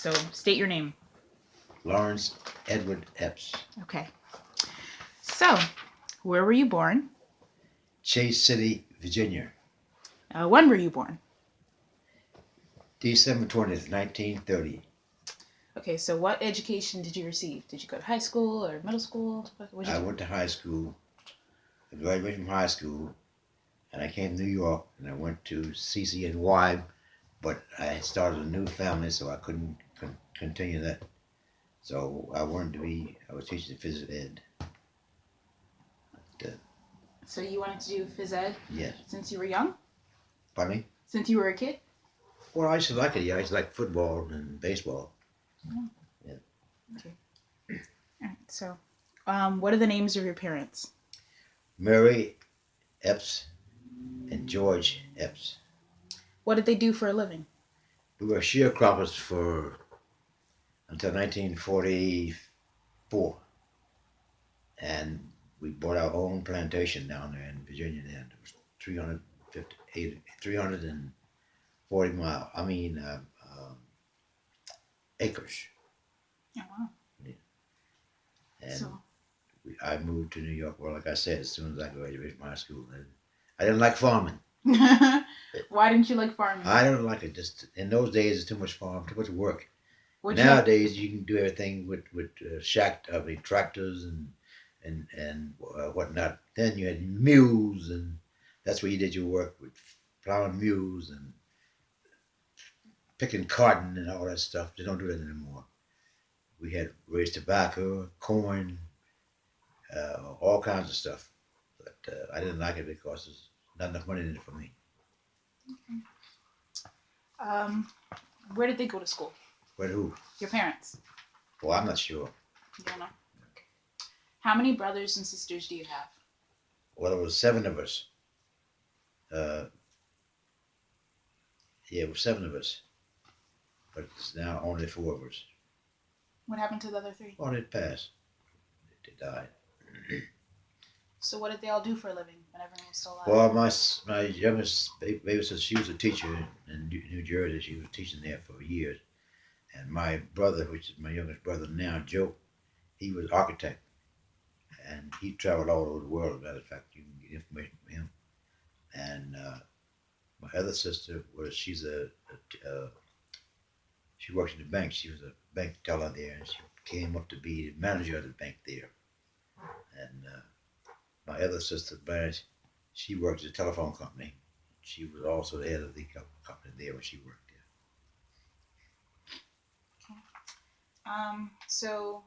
So state your name. Lawrence Edward Epps. Okay. So, where were you born? Chase City, Virginia. When were you born? December 20th, 1930. Okay, so what education did you receive? Did you go to high school or middle school? What did I you do? went to high school. I graduated from high school, and I came to New York, and I went to CCNY, but I had started a new family, so I couldn't continue that. So I was teaching physical ed. But, So you wanted to do phys ed yes. since you were young? Pardon me? Since you were a kid? Well, I used to like it. Yeah, I used to like football and baseball. Oh. Yeah. Okay. All right. So, what are the names of your parents? Mary Epps and George Epps. What did they do for a living? We were sharecroppers for until 1944, and we bought our own plantation down there in Virginia. Then it was 340 mile. Acres. Oh wow. Yeah. And So I moved to New York. Well, like I said, as soon as I graduated from high school, and I didn't like farming. why didn't you like farming? I don't like it. Just in those days, it's too much farm, too much work. What'd you like- Nowadays, you can do everything with tractors and whatnot. Then you had mules, and that's where you did your work with plowing mules and picking cotton and all that stuff. They don't do that anymore. We had raised tobacco, corn, all kinds of stuff. But I didn't like it because there's not enough money in it for me. Where did they go to school? But who? Your parents? Well, I'm not sure. You don't know. How many brothers and sisters do you have? Well, there was 7 of us. Yeah, it was 7 of us. But it's now only 4 of us. What happened to the other 3? Oh, they passed. They died. So what did they all do for a living when everyone was still alive? Well, my youngest baby sister, she was a teacher in New Jersey. She was teaching there for years. And my brother, which is my youngest brother now, Joe, he was an architect. And he traveled all over the world. As a matter of fact, you can get information from him. And my other sister she works in the bank. She was a bank teller there, and she came up to be the manager of the bank there. And my other sister, Blanche, she worked at a telephone company. She was also the head of the company there when she worked there. So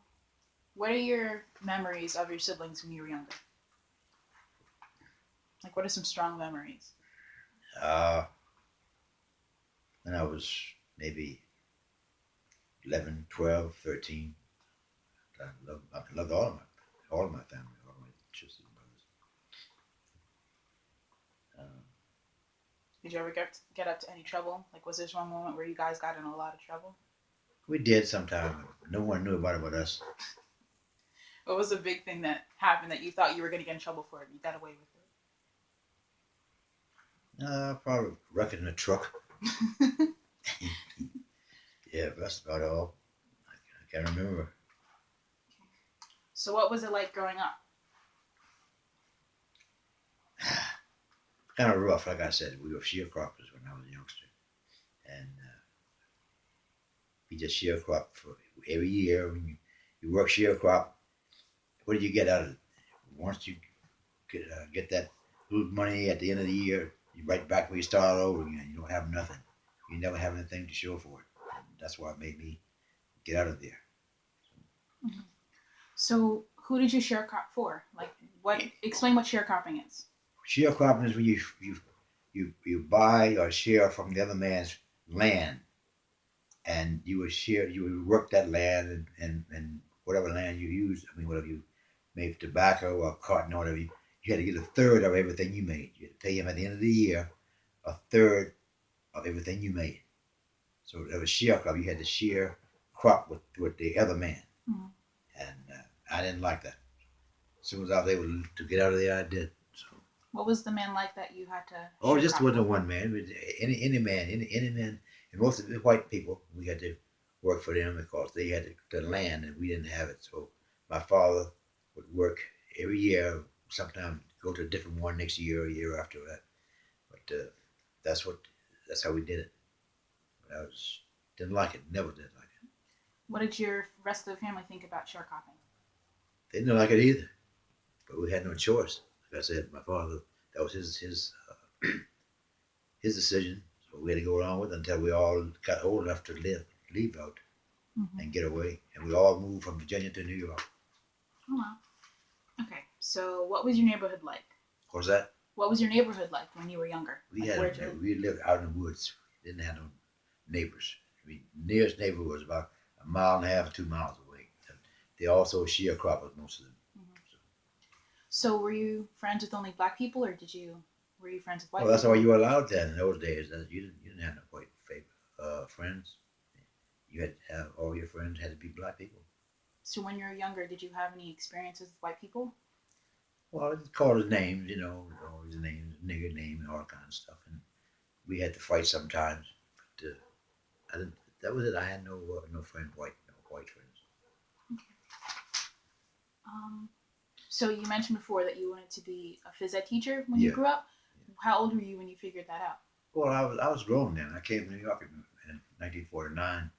what are your memories of your siblings when you were younger? Like, what are some strong memories? When I was maybe 11, 12, 13, I loved all of my family, all of my sisters and brothers. Did you ever get up to any trouble? Like, was there one moment where you guys got in a lot of trouble? We did sometime. No one knew about it but us. What was the big thing that happened that you thought you were going to get in trouble for it? You got away with it? Probably wrecking a truck. Yeah, that's about all. I can't remember. So what was it like growing up? Kind of rough, like I said. We were sharecroppers when I was a youngster. And we just sharecrop for every year. When you work sharecrop, what do you get out of it? Once you get that little money at the end of the year, you're right back where you start over again. You don't have nothing. You never have anything to show for it. And that's why it made me get out of there. Mm-hmm. So who did you sharecrop for? Like, explain what sharecropping is. Sharecropping is when you buy or share from the other man's land, and you would work that land and whatever land you use. I mean, whatever you made tobacco or cotton or whatever, you had to get a third of everything you made. You had to pay him at the end of the year a third of everything you made. So it was sharecrop. You had to share crop with the other man, mm-hmm. And I didn't like that. As soon as I was able to get out of there, I did. So. What was the man like that you had to? Oh, just wasn't one man. Any man, and most of the white people, we had to work for them because they had the land and we didn't have it. So my father would work every year, sometimes go to a different one next year, a year after that. But that's what that's how we did it. But I was didn't like it, never did like it. What did your rest of the family think about sharecropping? They didn't like it either, but we had no choice. Like I said, my father that was his decision, so we had to go along with it until we all got old enough to leave out Mm-hmm. and get away, and we all moved from Virginia to New York. Oh wow. Okay. So what was your neighborhood like? Of course, that What was your neighborhood like when you were younger? we Like had where to? we lived out in the woods. We didn't have no neighbors. I mean, nearest neighbor was about a mile and a half, 2 miles away. And they also sharecroppers, most of them. Mhm. So were you friends with only black people, or were you friends with Well, white that's all people? you were allowed then in those days. That you didn't have no white friends. You had to have all your friends had to be black people. So when you were younger, did you have any experiences with white people? Well, it's called his names, all his names, nigger name, and all that kind of stuff. And we had to fight sometimes. But I didn't. That was it. I had no friend no white friends. Um, so you mentioned before that you wanted to be a phys ed teacher when you Yeah. grew up. How old were you when you figured that out? Well, I was grown then. I came to New York in 1949,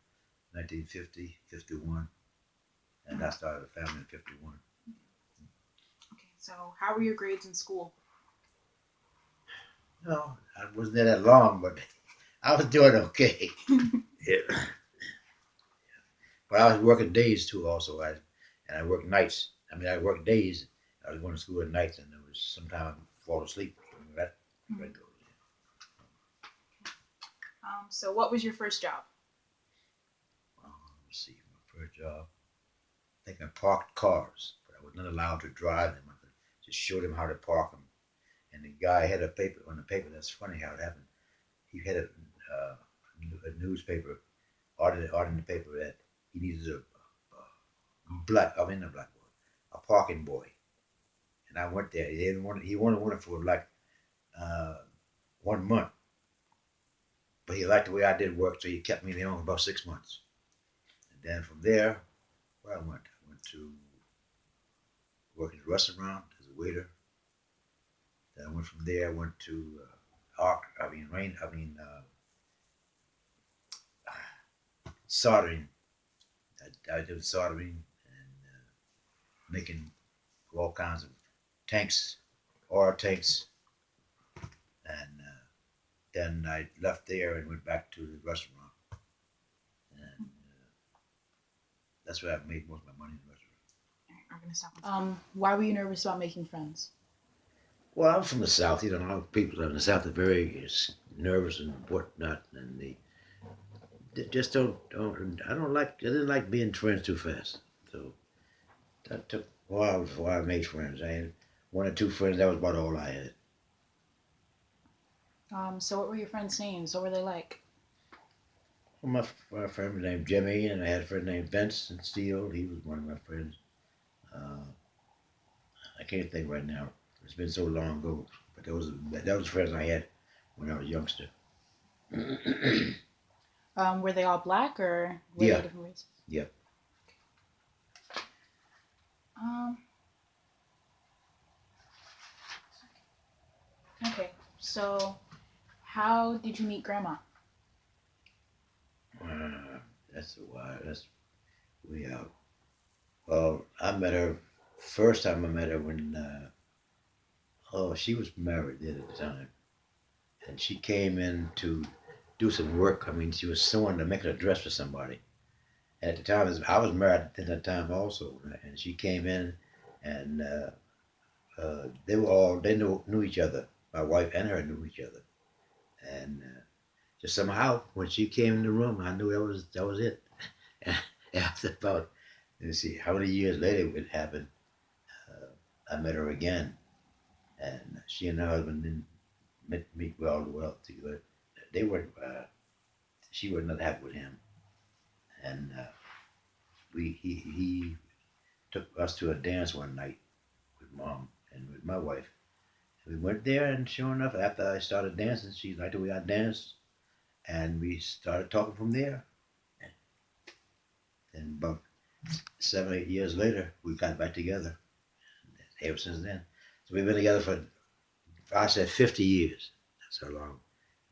1950, 51, and I started a family in 51. Okay, so how were your grades in school? No, I wasn't there that long, but I was doing okay. Yeah. But I was working days too, also. And I worked nights. I mean, I worked days. I was going to school at nights, and there was sometimes I fall asleep. That goes. So what was your first job? Let's see, my first job. I think I parked cars, but I was not allowed to drive them. I could just show them how to park them. And the guy had a paper on the paper. That's funny how it happened. He had a newspaper, art in the paper that he needed a black boy, a parking boy. And I went there. He wanted for like uh, 1 month, but he liked the way I did work, so he kept me there on about 6 months. And then from there, where I went to work in a restaurant as a waiter. Then I went from there. I went to arc. I mean, rain. I mean, soldering. I did soldering and making all kinds of tanks, oil tanks, and then I left there and went back to the restaurant, and that's where I made most of my money in the restaurant. I'm gonna stop. Why were you nervous about making friends? Well, I'm from the South. A lot of people in the South are very nervous and whatnot, and they just don't. I didn't like being friends too fast. So that took a while before I made friends. I had one or two friends. That was about all I had. So what were your friends' names? What were they like? Well, my friend was named Jimmy, and I had a friend named Vincent Steele. He was one of my friends. Uh, I can't think right now. It's been so long ago. But that was friends I had when I was a youngster. Were they all black or were they Yeah, different races? yeah. Um, okay, so how did you meet Grandma? That's a while. That's way out. Well, I met her first time I met her when she was married then at the time, and she came in to do some work. I mean, she was sewing to make a dress for somebody. And at the time, I was married at that time also, and she came in, and they knew each other. My wife and her knew each other, and just somehow when she came in the room, I knew that was it. And after about let's see how many years later it happened, I met her again, and she and her husband didn't meet well together. They were she was not happy with him, and he took us to a dance one night with mom and with my wife. We went there, and sure enough, after I started dancing, she liked the way I danced, and we started talking from there. And about 7 or 8 years later, we got back together. Ever since then, so we've been together for I said 50 years. That's how long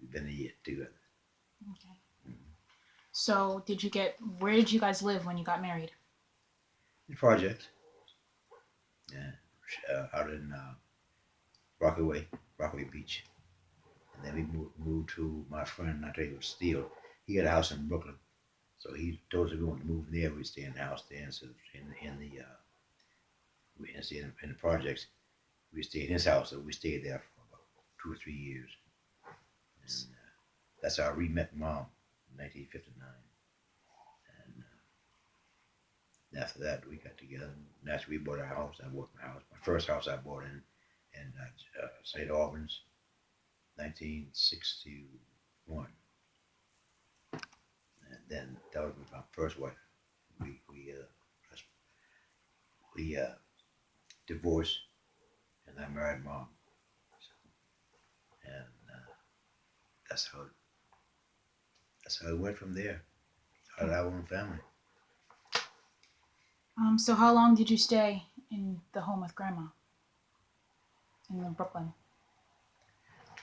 we've been together. Okay. So where did you guys live when you got married? The project, yeah, out in Rockaway, Rockaway Beach. And then we moved to my friend, I tell you, Steele. He had a house in Brooklyn. So he told us we wanted to move there. We'd stay in the house there. So in the projects, we stayed in his house. So we stayed there for about 2 or 3 years. And that's how we met Mom in 1959. And after that, we got together. And after we bought our house, I bought my house. My first house I bought in St. Albans, 1961. And then that was my first wife. We we uh, we divorced, and I married Mom. And that's how it went from there. Started our own family. So how long did you stay in the home with Grandma in Brooklyn?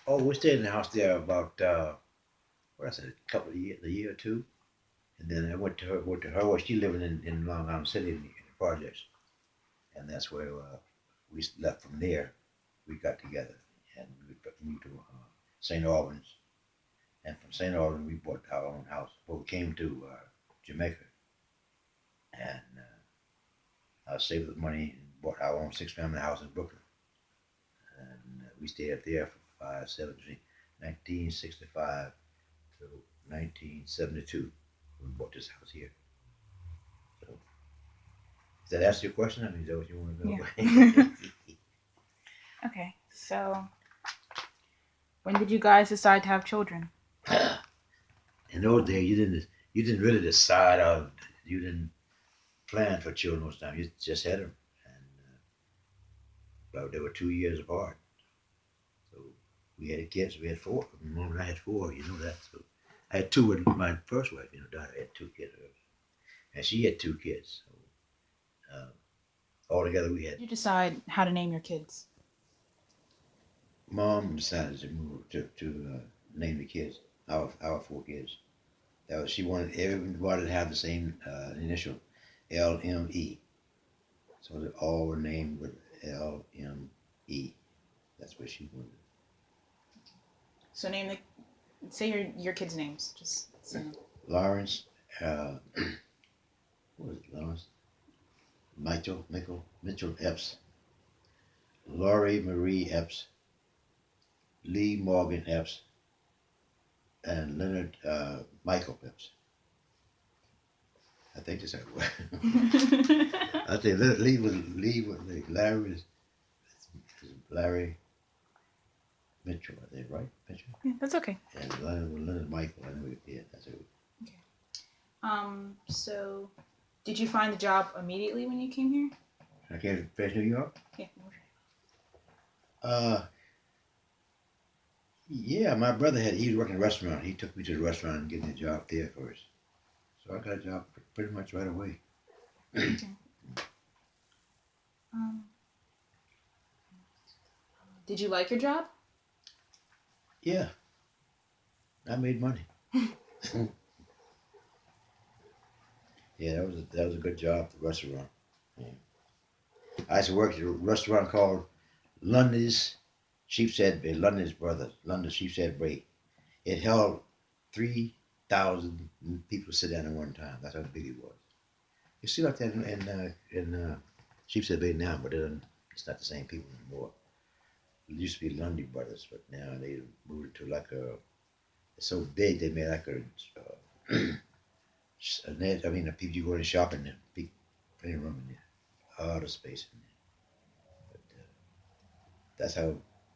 Oh, we stayed in the house there about what I said, a couple of years, a year or two, and then I went to her. Where she living in Long Island City in the projects, and that's where we left from there. We got together and we moved to St. Albans, and from St. Albans we bought our own house. Well, we came to Jamaica, and I saved the money and bought our own six-family house in Brooklyn, and we stayed up there for 1965 to 1972. We bought this house here. So, does that answer your question? I mean, is that what you want to know? Yeah. Okay. So when did you guys decide to have children? In those days, you didn't really decide on, you didn't plan for children those times. You just had them, and but they were 2 years apart. So we had kids. We had four. Mom and I had four. You know that. So I had two with my first wife. Daughter had 2 kids, and she had 2 kids. So altogether, we Did had. you decide how to name your kids? Mom decided to move to name the kids our 4 kids. That was she wanted everybody to have the same initial, LME. So they all were named with LME. That's what she wanted. So say your kids' names. Just say them. Lawrence, what was it? Lawrence, Mitchell Epps, Laurie Marie Epps, Lee Morgan Epps, and Leonard Michael Epps. I think that's how it was. I think Lee was Larry was Larry Mitchell. I think right, Mitchell. Yeah, that's okay. And Leonard Michael. I know. Yeah, that's it. So did you find the job immediately when you came here? I came to Fresh New York. Yeah. Yeah, my brother he was working in a restaurant. He took me to the restaurant and gave me a job there first. So I got a job pretty much right away. Okay. Did you like your job? Yeah, I made money. Yeah, that was a good job. The restaurant. Yeah. I used to work at a restaurant called London's Sheepshead Bay. London's Sheepshead Bay. It held 3,000 people sit down at one time. That's how big it was. You see like that in Sheepshead Bay now, but it's not the same people anymore. It used to be Lundy Brothers, but now they moved it to like it's so big they made like I mean, the people you go in shopping there, plenty of room in there, a lot of space in there. But that's how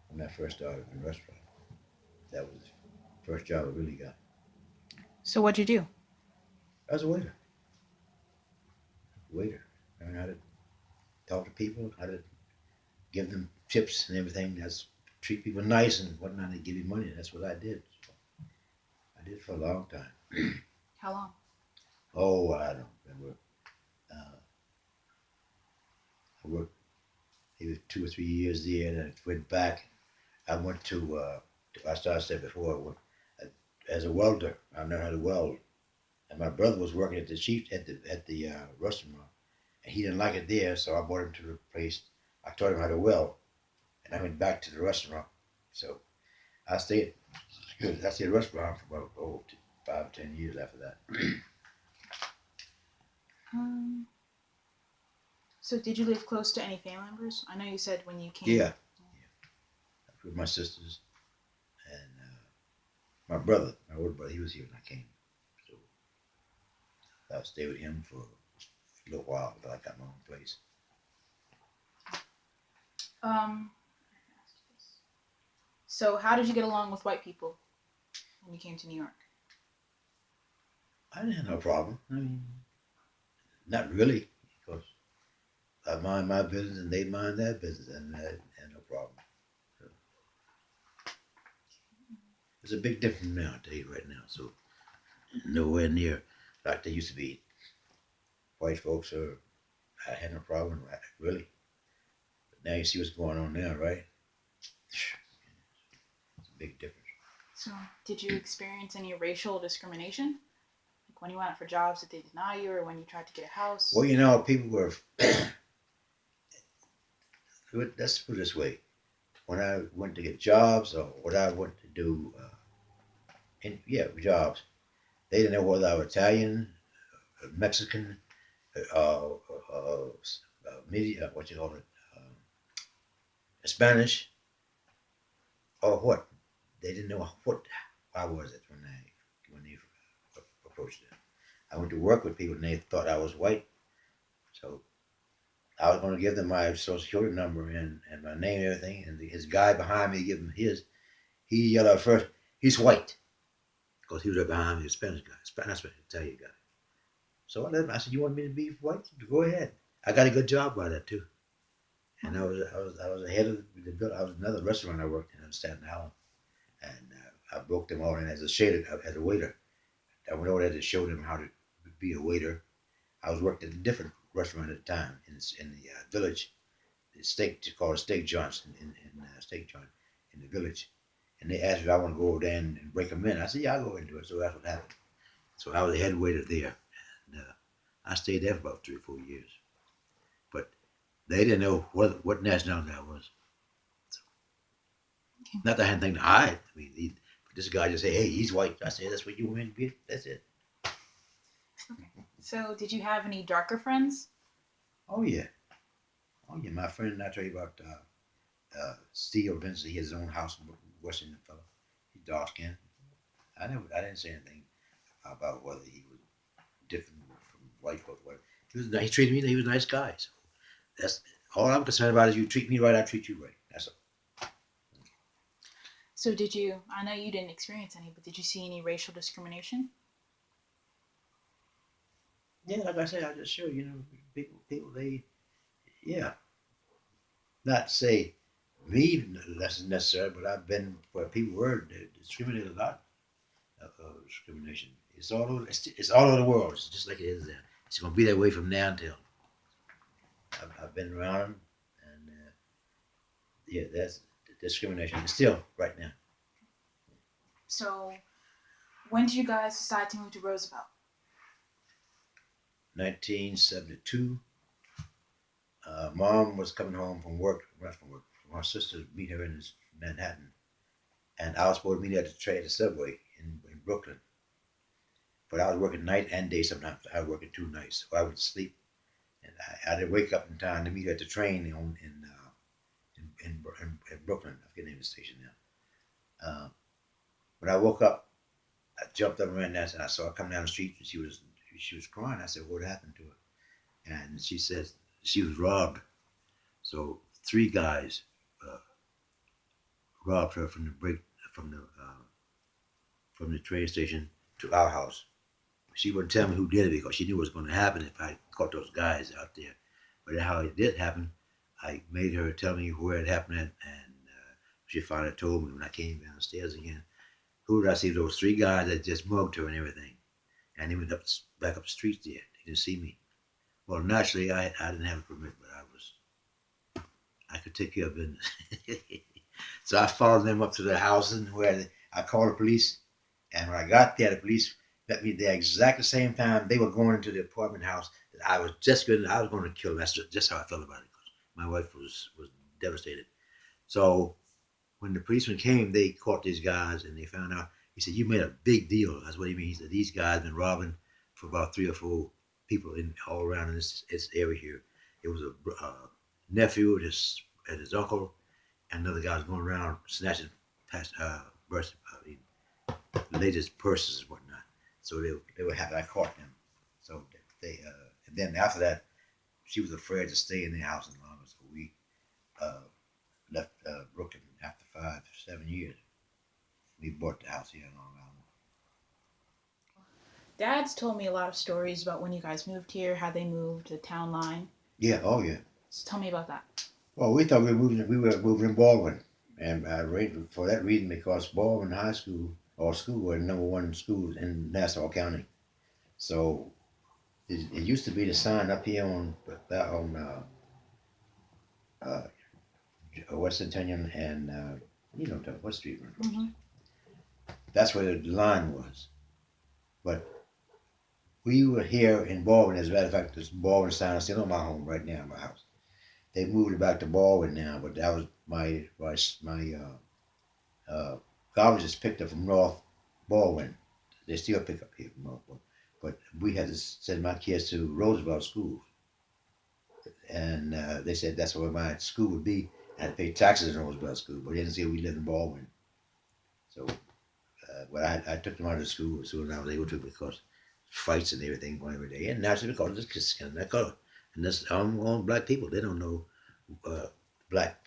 when I first started in the restaurant. That was the first job I really got. So what'd you do? I was a waiter. Learned how to talk to people, how to give them tips and everything. That's treat people nice and whatnot. They give you money. That's what I did. So I did for a long time. How long? Oh, I don't remember. was 2 or 3 years there, and I went back. I went I started saying before, I went, as a welder. I learned how to weld. And my brother was working at the chief at the restaurant, and he didn't like it there, so I brought him to the place. I taught him how to weld, and I went back to the restaurant. So I stayed. I stayed at the restaurant for about 5 or 10 years after that. Um, so did you live close to any family members? I know you said when you came. Yeah, with my sisters and my brother, my older brother. He was here when I came, so I stayed with him for a little while until I got my own place. Um, so how did you get along with white people when you came to New York? I didn't have no problem. I mean, not really, because I mind my business and they mind their business, and I had no problem. So, there's a big difference now, I tell you right now. So nowhere near like they used to be. White folks are. I had no problem, really. But now you see what's going on now, right? It's a big difference. So did you experience any racial discrimination? Like when you went out for jobs, did they deny you, or when you tried to get a house? Well, people were. Let's put it this way: when I went to get jobs or what I went to do, jobs, they didn't know whether I was Italian, Mexican, what you call it, Spanish, or what. They didn't know what I was it when they approached it. I went to work with people and they thought I was white, so I was going to give them my social security number and my name and everything. And his guy behind me give him his. He yelled out first, "He's white," because he was right behind me, a Spanish guy, Spanish Italian guy. So I said, "You want me to be white? Go ahead." I got a good job by that too, and I was ahead of the bill. I was another restaurant I worked in Staten Island, and I broke them all in as as a waiter. I went over there to show them how to be a waiter. I was working at a different restaurant at the time in the village. The steak, it's called a steak joint in steak joint in the village. And they asked me if I want to go over there and break them in. I said, yeah, I'll go into it. So that's what happened. So I was the head waiter there. And I stayed there for about 3 or 4 years. But they didn't know what nationality I was. So, Okay. not that I had anything to hide. I mean, this guy just said, hey, he's white. I said, that's what you want me to be? That's it. Okay. So did you have any darker friends? Oh, yeah. Oh, yeah. My friend, I tell you about Steve Benson. He has his own house in Washington, fellow. He's dark skinned. I didn't say anything about whether he was different from white folks. He treated me. He was a nice guy. So that's all I'm concerned about. Is you treat me right, I treat you right. That's all. So did you? I know you didn't experience any, but did you see any racial discrimination? Yeah, like I said, I just show people yeah, not say me less necessary, but I've been where people were discriminated a lot of discrimination. It's all over the world. It's just like it is there. It's gonna be that way from now until I've been around, and yeah, that's discrimination. It's still right now. So when did you guys decide to move to Roosevelt? 1972. Mom was coming home from work, not from work, from her sister to meet her in Manhattan, and I was supposed to meet her at the subway in Brooklyn. But I was working night and day sometimes. I was working 2 nights, so I would sleep, and I didn't wake up in time to meet her at the train in Brooklyn. I forget the name of the station now. When I woke up, I jumped up and ran down, and I saw her coming down the street, and she was crying. I said, "What happened to her?" And she said she was robbed. So 3 guys uh, robbed her from the uh, from the train station to our house. She wouldn't tell me who did it because she knew what was going to happen if I caught those guys out there. But how it did happen, I made her tell me where it happened at, and she finally told me when I came downstairs again. Who did I see? Those 3 guys that just mugged her and everything, and they went back up the street there. They didn't see me. Well, naturally, I didn't have a permit, but I could take care of business. So I followed them up to the house and where I called the police. And when I got there, the police met me there exactly the same time they were going into the apartment house that I was going to kill them. That's just how I felt about it. My wife was devastated. So when the policemen came, they caught these guys and they found out. He said, "You made a big deal." That's what he means. He said, "These guys been robbing for about 3 or 4 people in all around in this area here." It was a nephew and his uncle, and another guy was going around snatching past ladies' purses and whatnot. So they were happy I caught them. So they and then after that, she was afraid to stay in the house any longer. So we uh, left Brooklyn after 5, 7 years. We bought the house here in Long Island. Dad's told me a lot of stories about when you guys moved here, how they moved, the town line. Yeah, oh yeah. So tell me about that. Well, we thought we were moving in Baldwin, and for that reason because Baldwin High School or school were the number one schools in Nassau County. So it used to be the sign up here on uh, West Centennial and what street? Mm-hmm. That's where the line was. But we were here in Baldwin. As a matter of fact, this Baldwin sign is still on my home right now, my house. They moved it back to Baldwin now, but that was my colleges picked up from North Baldwin. They still pick up here from North Baldwin. But we had to send my kids to Roosevelt schools, and they said that's where my school would be. I had to pay taxes in Roosevelt school, but they didn't say we lived in Baldwin. So, but I took them out of the school as soon as I was able to because fights and everything going every day, and naturally because of the skin of that color. And this on black people, they don't know uh, black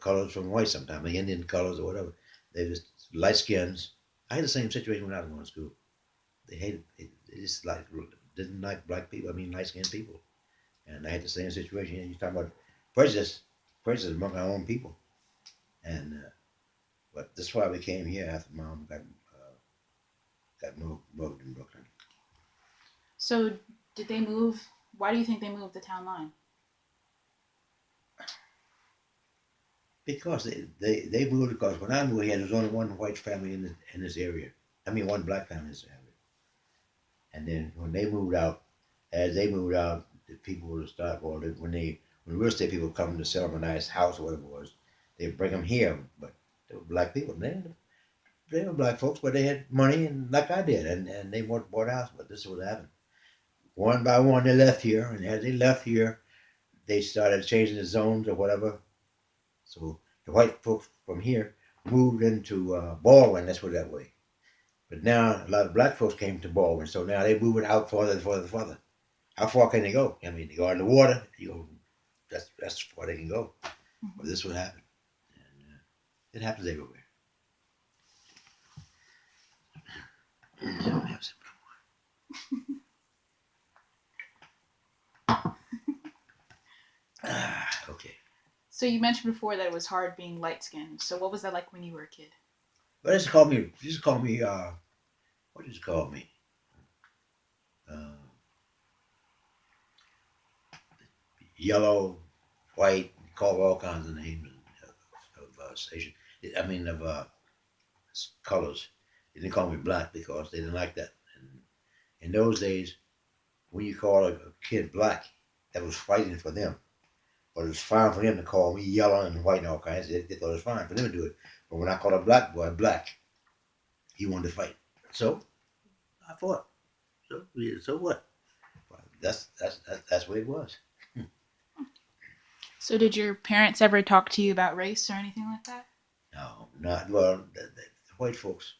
colors from white sometimes, the Indian colors or whatever. They just light skins. I had the same situation when I was going to school. They just didn't like black people. I mean, light skinned people. And I had the same situation. You talking about prejudice, prejudice among our own people. And but that's why we came here after mom got moved in Brooklyn. So did they move? Why do you think they moved the town line? Because they moved because when I moved here, there was only one white family in this area. I mean, one black family in this area. And then when they moved out, as they moved out, the people would start. Well, when real estate people come to sell them a nice house or whatever it was, they bring them here. But they were black people. They were black folks, but they had money and like I did, and they bought a house. But this is what happened. One by one, they left here, and as they left here, they started changing the zones or whatever. So the white folks from here moved into Baldwin. That's what that way. But now a lot of black folks came to Baldwin, so now they're moving out farther and farther and farther. How far can they go? I mean, they go in the water. You go, that's as far they can go. But Mm-hmm. this will happen, and it happens everywhere. Okay. So you mentioned before that it was hard being light skinned. So what was that like when you were a kid? But just call me. What did you call me? Uh, Yellow, white. Call all kinds of names of station. I mean of colors. They didn't call me black because they didn't like that. And in those days, when you call a kid black, that was fighting for them. But it was fine for them to call me yellow and white and all kinds. They thought it was fine for them to do it. But when I called a black boy black, he wanted to fight. So I fought. So yeah, so what? Well, that's what it was. So did your parents ever talk to you about race or anything like that? No, not well. The white folks.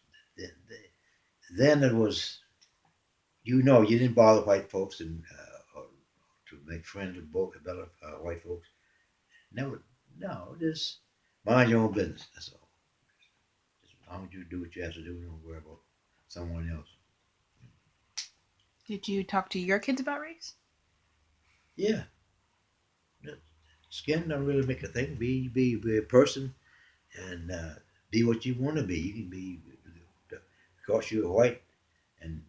Then it was. You didn't bother white folks and or to make friends with both better white folks. Never. No, just mind your own business. That's all. Just as long as you do what you have to do, don't worry about someone else. Did you talk to your kids about race? Yeah, skin don't really make a thing. Be a person and be what you want to be. You can be because you're white and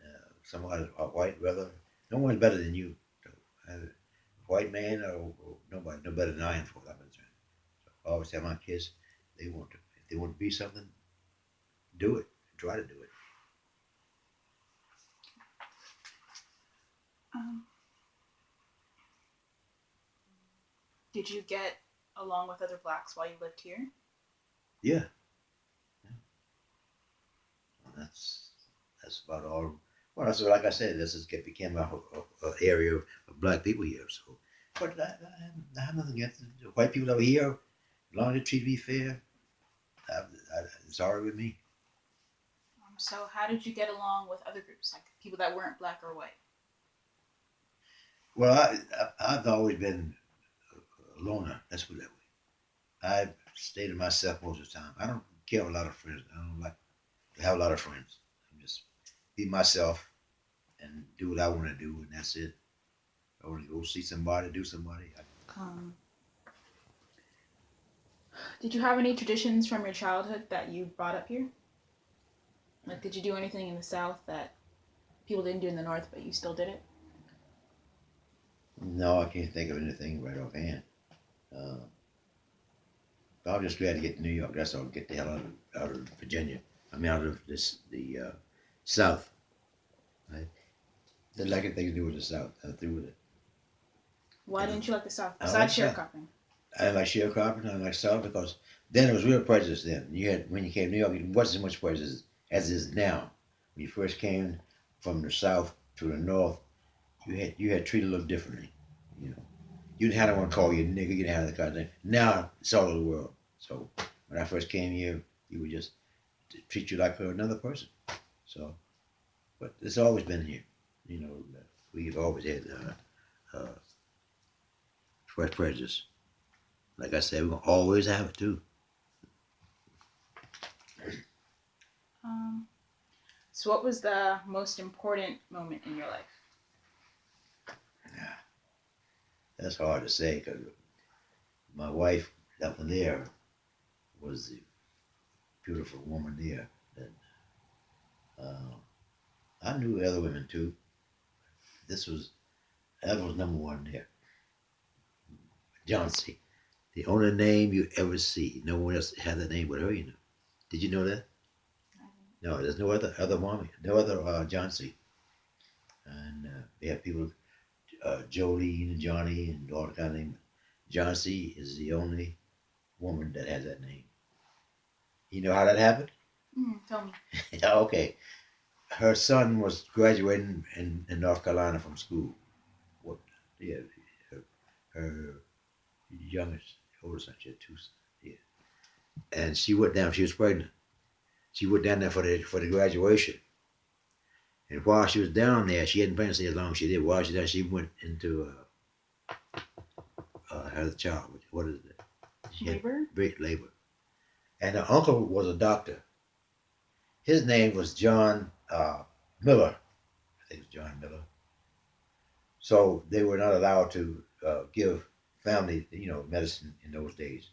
someone a white brother. No one's better than you. So, white man or nobody, no better than I am for that concern. I always tell my kids, if they want to be something, do it. Try to do it. Um, did you get along with other blacks while you lived here? Yeah, that's that's about all. Well, so like I said, this is became a area of black people here. So, but I have nothing against it. The white people over here. As long as they treat me fair, it's all right with me. So how did you get along with other groups, like people that weren't black or white? Well, I've always been a loner. Let's put it that way. I stay to myself most of the time. I don't care a lot of friends. I don't like to have a lot of friends. I'm just be myself and do what I want to do, and that's it. I want to go see somebody, do somebody. Um, did you have any traditions from your childhood that you brought up here? Like, did you do anything in the South that people didn't do in the North, but you still did it? No, I can't think of anything right offhand. Uh, I'm just glad to get to New York. That's all. Get the hell out of Virginia. I mean, out of the South. I didn't like anything to do with the South. I'm through with it. Why And didn't you like the South I don't like besides the South. sharecropping? I didn't like sharecropping. I didn't like South because then it was real prejudice. Then you had when you came to New York, it wasn't as much prejudice as it is now. When you first came from the South to the North, you had treated a little differently. You know, you didn't have to want to call you a nigga. You didn't have the kind of thing. Now it's all over the world. So when I first came here, you would just treat you like another person. So, but it's always been here. You know, we've always had prejudice. Like I said, we're gonna always have it too. Um, so, what was the most important moment in your life? Yeah, that's hard to say because my wife up there was the beautiful woman there. And uh, I knew other women too. This was that was number one there. Johnsy, the only name you ever see. No one else had that name but her. You know. Did you know that? No, there's no other woman, no other Johnsy. And we have people, Jolene and Johnny and all the kind of name. Johnsy is the only woman that has that name. You know how that happened? Tell me. Okay. Her son was graduating in North Carolina from school. What? Yeah, her, her youngest, oldest son, she had two sons. Yeah, and she went down. She was pregnant. She went down there for the graduation. And while she was down there, she hadn't pregnancy as long as she did. While she was there, she went into had a child. What is it? She had Labor? great labor. And her uncle was a doctor. His name was John Miller. I think it was John Miller. So they were not allowed to give family, medicine in those days.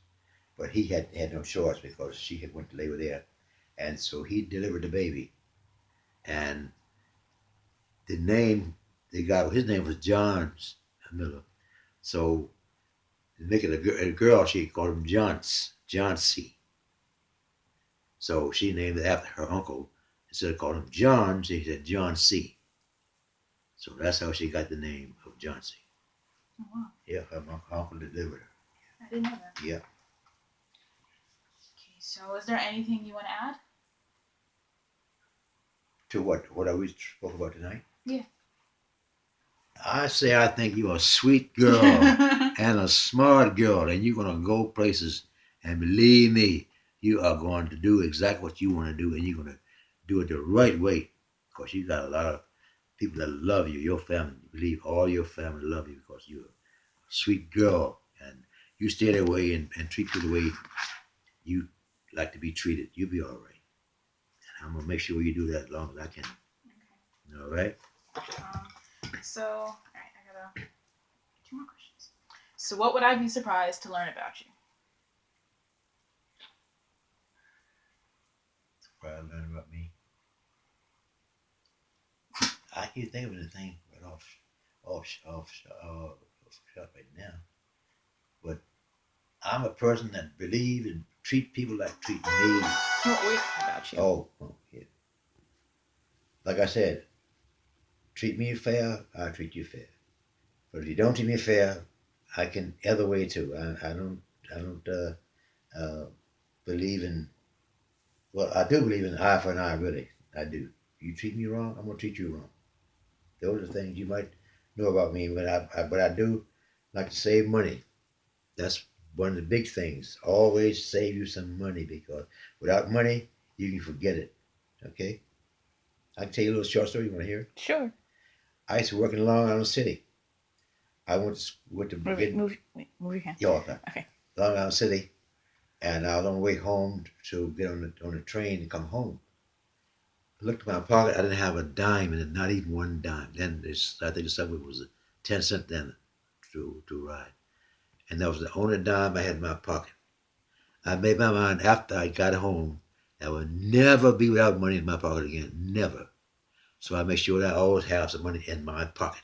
But he had no choice because she had went to labor there, and so he delivered the baby. And the name they got, his name was John Miller. So to make it a girl, she called him John C. So she named it after her uncle. Instead of calling him John, she said John C. So that's how she got the name of John C. Oh, wow. Yeah, her uncle delivered her. I didn't know that. Yeah. Okay, so is there anything you want to add? To what? What are we spoke about tonight? Yeah. I say I think you're a sweet girl and a smart girl, and you're gonna go places. And believe me, you are going to do exactly what you want to do, and you're gonna do it the right way, because you got a lot of people that love you. Your family, believe all your family love you because you're a sweet girl, and you stay that way and treat people the way you like to be treated. You'll be all right. And I'm gonna make sure you do that as long as I can. Okay. All right. So, all right, I got two more questions. So, what would I be surprised to learn about you? Probably learn about me. I can't think of anything right off shot right now. But I'm a person that believe and treat people like treat me. Oh, wait, I got you. Oh, yeah. Like I said, treat me fair, I'll treat you fair. But if you don't treat me fair, I can other way too. I don't uh, believe in. Well, I do believe in eye for an eye. Really, I do. You treat me wrong, I'm gonna treat you wrong. Those are things you might know about me, but I do like to save money. That's one of the big things. Always save you some money because without money, you can forget it. Okay? I can tell you a little short story. You want to hear? Sure. I used to work in Long Island City. I went to Move it. get Move your hand. y'all back. Okay. Long Island City, and I was on the way home to get on the train and come home. I looked at my pocket. I didn't have a dime in it, not even one dime. Then I think the subway was a 10 cent then to ride, and that was the only dime I had in my pocket. I made my mind after I got home, I would never be without money in my pocket again. Never. So I make sure that I always have some money in my pocket.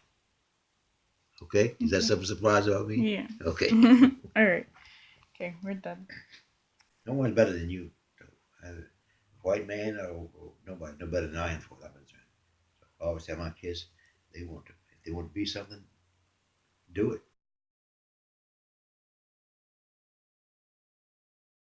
Okay? Is that Okay. something surprise about me? Yeah. Okay. All right. Okay, we're done. No one's better than you. White man or nobody, no better than I am for that concerned. So I always tell my kids, they want to, if they want to be something, do it.